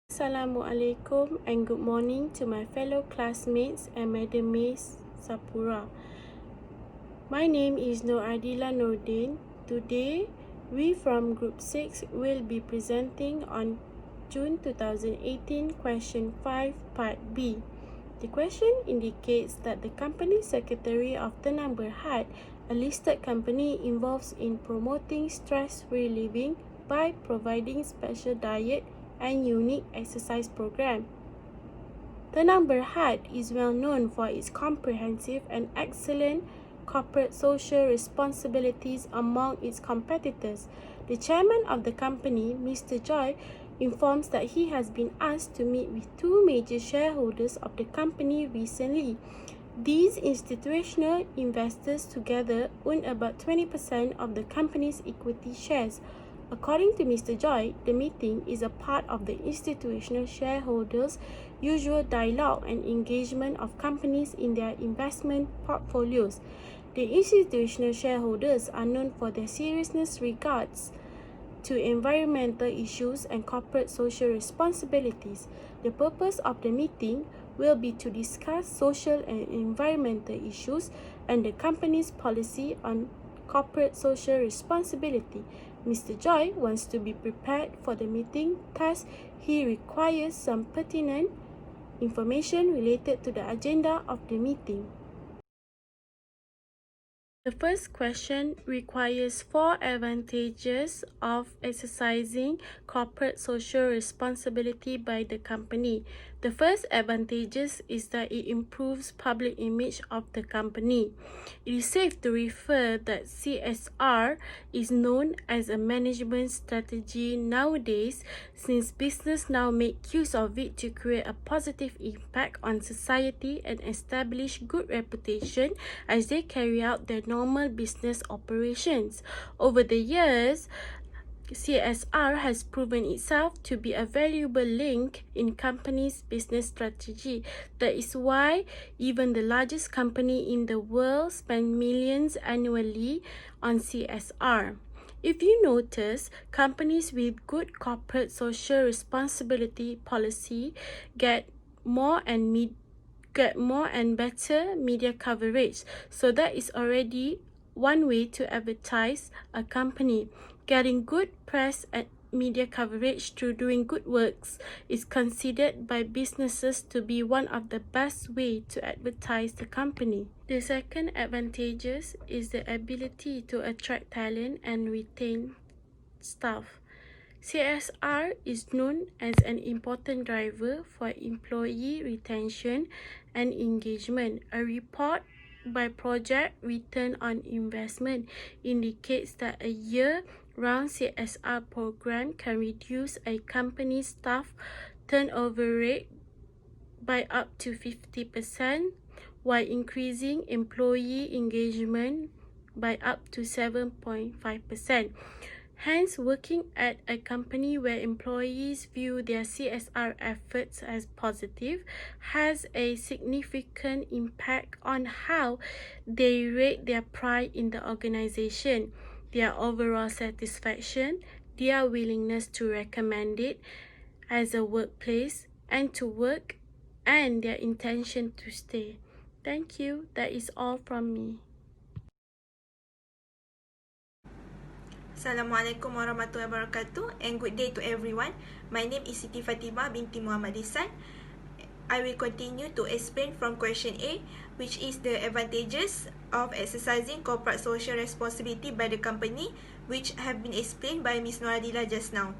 Assalamualaikum and good morning to my fellow classmates and Madam Miss Sapura. My name is Nur Adila Nordin. Today, we from Group 6 will be presenting on June 2018 Question 5 Part B. The question indicates that the company secretary of Tenang Berhad, a listed company, involves in promoting stress-free living by providing special diet and unique exercise program. Tenang Berhad is well known for its comprehensive and excellent corporate social responsibilities among its competitors. The chairman of the company, Mr. Joy, informs that he has been asked to meet with two major shareholders of the company recently. These institutional investors together own about 20% of the company's equity shares. According to Mr. Joy, the meeting is a part of the institutional shareholders' usual dialogue and engagement of companies in their investment portfolios. The institutional shareholders are known for their seriousness regards to environmental issues and corporate social responsibilities. The purpose of the meeting will be to discuss social and environmental issues and the company's policy on corporate social responsibility. Mr. Joy wants to be prepared for the meeting, thus he requires some pertinent information related to the agenda of the meeting. The first question requires 4 advantages of exercising corporate social responsibility by the company. The first advantages is that it improves public image of the company. It is safe to refer that CSR is known as a management strategy nowadays, since business now make use of it to create a positive impact on society and establish good reputation as they carry out their normal business operations. Over the years, CSR has proven itself to be a valuable link in companies' business strategy. That is why even the largest company in the world spend millions annually on CSR. If you notice, companies with good corporate social responsibility policy get more and better media coverage. So that is already one way to advertise a company. Getting good press and media coverage through doing good works is considered by businesses to be one of the best way to advertise the company. The second advantages is the ability to attract talent and retain staff. CSR is known as an important driver for employee retention and engagement. A report by Project Return on Investment indicates that a year-round CSR program can reduce a company's staff turnover rate by up to 50%, while increasing employee engagement by up to 7.5%. Hence, working at a company where employees view their CSR efforts as positive has a significant impact on how they rate their pride in the organization, their overall satisfaction, their willingness to recommend it as a workplace and to work, and their intention to stay. Thank you. That is all from me. Assalamualaikum warahmatullahi wabarakatuh and good day to everyone. My name is Siti Fatimah binti Muhammad Ihsan. I will continue to explain from question A, which is the advantages of exercising corporate social responsibility by the company, which have been explained by Ms. Noradila just now.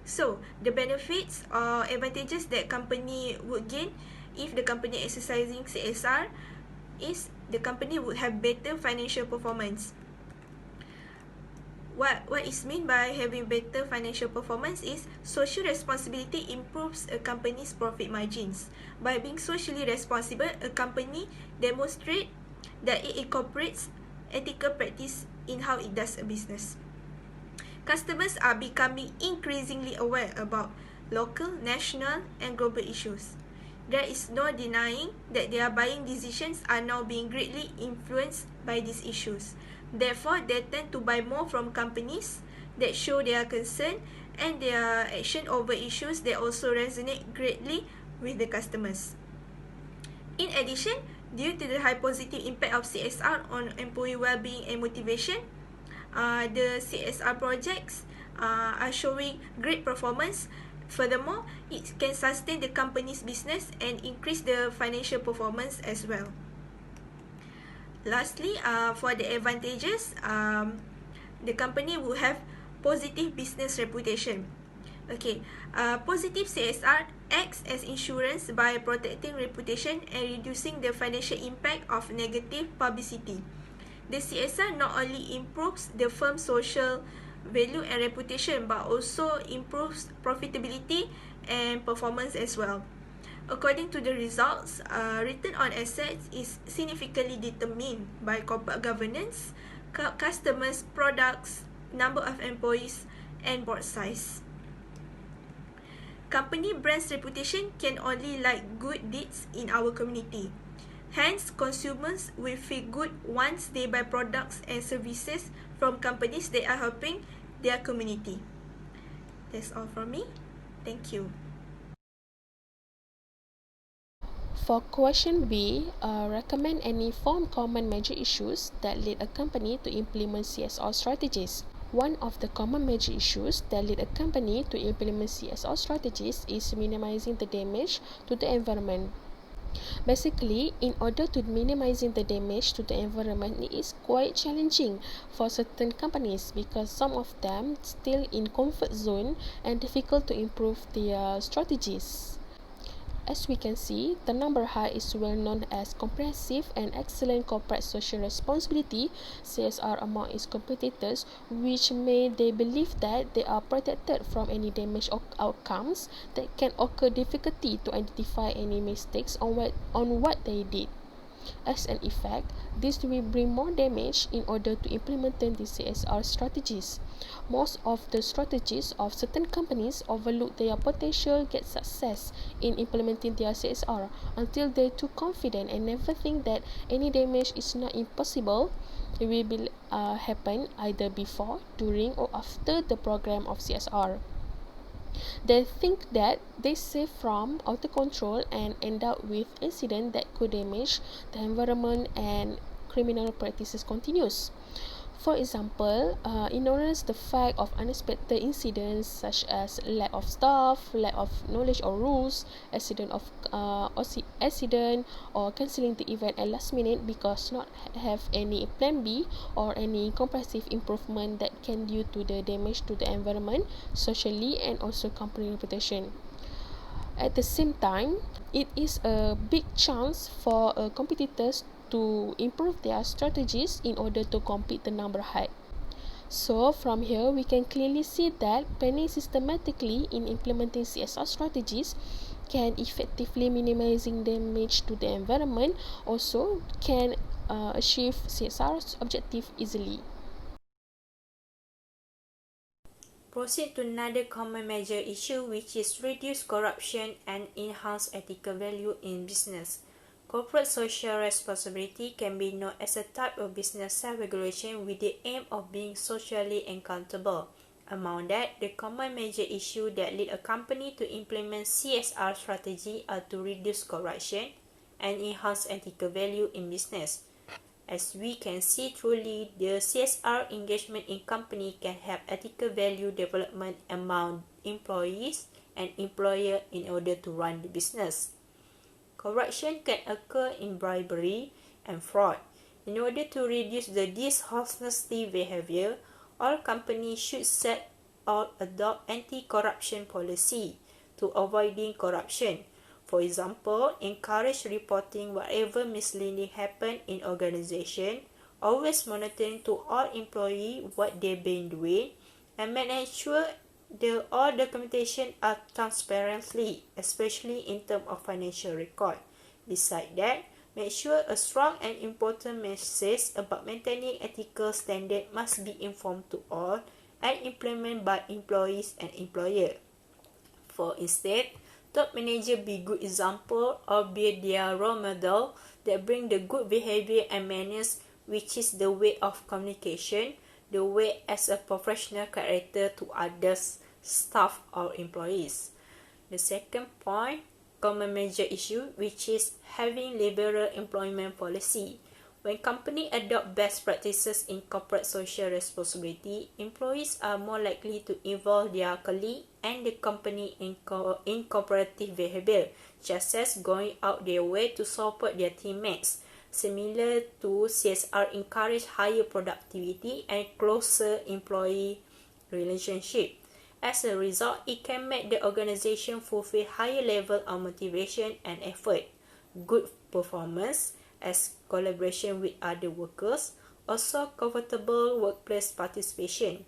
So, the benefits or advantages that company would gain if the company exercising CSR is the company would have better financial performance. What is meant by having better financial performance is social responsibility improves a company's profit margins. By being socially responsible, a company demonstrates that it incorporates ethical practice in how it does a business. Customers are becoming increasingly aware about local, national, and global issues. There is no denying that their buying decisions are now being greatly influenced by these issues. Therefore, they tend to buy more from companies that show their concern and their action over issues that also resonate greatly with the customers. In addition, due to the high positive impact of CSR on employee well-being and motivation, the CSR projects are showing great performance. Furthermore, it can sustain the company's business and increase the financial performance as well. Lastly, for the advantages, the company will have positive business reputation. Okay, positive CSR acts as insurance by protecting reputation and reducing the financial impact of negative publicity. The CSR not only improves the firm's social value and reputation but also improves profitability and performance as well. According to the results, return on assets is significantly determined by corporate governance, customers, products, number of employees, and board size. Company brand's reputation can only like good deeds in our community. Hence, consumers will feel good once they buy products and services from companies that are helping their community. That's all from me. Thank you. For question B, recommend any 4 common major issues that lead a company to implement CSR strategies. One of the common major issues that lead a company to implement CSR strategies is minimizing the damage to the environment. Basically, in order to minimizing the damage to the environment, it is quite challenging for certain companies because some of them still in comfort zone and difficult to improve their strategies. As we can see, the number high is well known as comprehensive and excellent corporate social responsibility (CSR) among its competitors, which made they believe that they are protected from any damage or outcomes that can occur. Difficulty to identify any mistakes on what they did. As an effect, this will bring more damage in order to implement the CSR strategies. Most of the strategies of certain companies overlook their potential get success in implementing their CSR until they're too confident and never think that any damage is not impossible. It will happen either before, during, or after the program of CSR. They think that they safe from out of control and end up with incidents that could damage the environment and criminal practices continues. For example, ignorance the fact of unexpected incidents such as lack of staff, lack of knowledge or rules, accident, or cancelling the event at last minute because not have any plan B or any comprehensive improvement that can due to the damage to the environment, socially, and also company reputation. At the same time, it is a big chance for competitors to improve their strategies in order to compete the number high. So from here, we can clearly see that planning systematically in implementing CSR strategies can effectively minimizing damage to the environment, also can achieve CSR objective easily. Proceed to another common major issue, which is reduce corruption and enhance ethical value in business. Corporate social responsibility can be known as a type of business self-regulation with the aim of being socially accountable. Among that, the common major issue that lead a company to implement CSR strategy are to reduce corruption and enhance ethical value in business. As we can see truly, the CSR engagement in company can have ethical value development among employees and employer in order to run the business. Corruption can occur in bribery and fraud. In order to reduce the dishonest behavior, all companies should set or adopt anti-corruption policy to avoiding corruption. For example, encourage reporting whatever misleading happen in organization, always monitoring to all employees what they've been doing, and make sure all documentation are transparently, especially in terms of financial record. Besides that, make sure a strong and important message about maintaining ethical standard must be informed to all and implemented by employees and employer. For instance, top manager be good example or be their role model that bring the good behavior and manners, which is the way of communication, the way as a professional character to others staff or employees. The second point, common major issue, which is having liberal employment policy. When companies adopt best practices in corporate social responsibility, employees are more likely to involve their colleagues and the company in cooperative behavior, such as going out their way to support their teammates. Similar to CSR encourage higher productivity and closer employee relationship. As a result, it can make the organization fulfill higher level of motivation and effort, good performance, as collaboration with other workers, also comfortable workplace participation.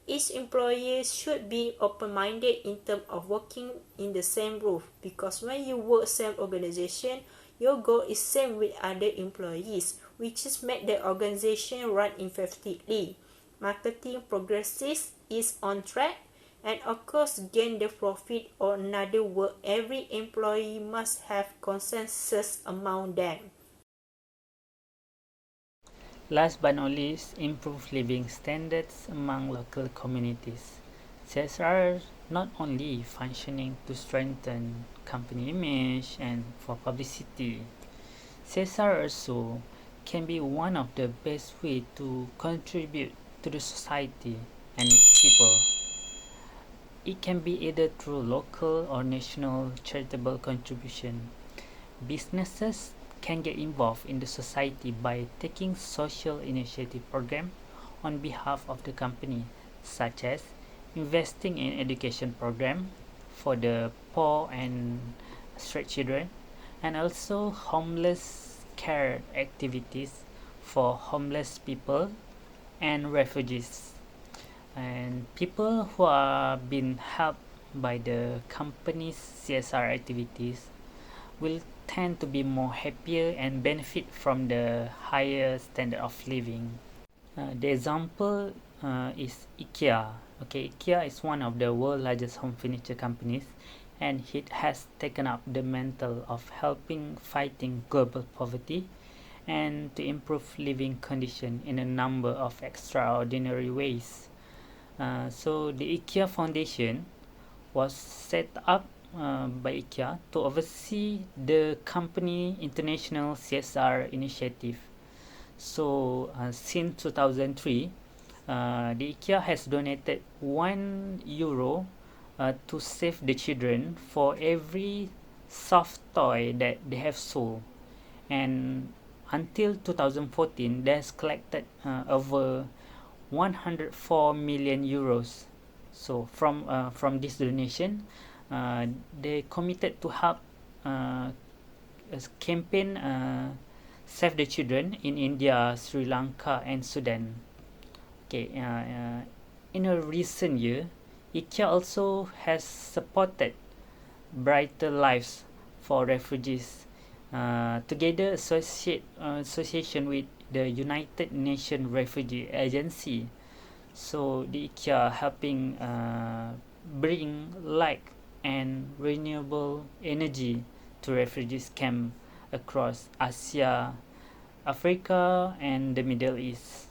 Each employee should be open-minded in terms of working in the same roof, because when you work same organization, your goal is same with other employees, which is make the organization run effectively. Marketing progresses is on track, and of course gain the profit, or another word, every employee must have consensus among them. Last but not least, improve living standards among local communities. CSR not only functioning to strengthen company image and for publicity, CSR also can be one of the best way to contribute to the society and its people. It can be either through local or national charitable contribution. Businesses can get involved in the society by taking social initiative program on behalf of the company, such as investing in education program for the poor and stray children, and also homeless care activities for homeless people and refugees. And people who are being helped by the company's CSR activities will tend to be more happier and benefit from the higher standard of living. The example is IKEA. Okay, IKEA is one of the world's largest home furniture companies, and it has taken up the mantle of helping fighting global poverty and to improve living condition in a number of extraordinary ways. So the IKEA Foundation was set up by IKEA to oversee the company international CSR initiative. So since 2003, the IKEA has donated €1 to save the children for every soft toy that they have sold, and until 2014 they has collected over €104 million. So from this donation, they committed to help a campaign Save the Children in India, Sri Lanka and Sudan. Okay, in a recent year, IKEA also has supported Brighter Lives for Refugees, together association with the United Nations Refugee Agency. So the IKEA helping bring light and renewable energy to refugees camp across Asia, Africa and the Middle East.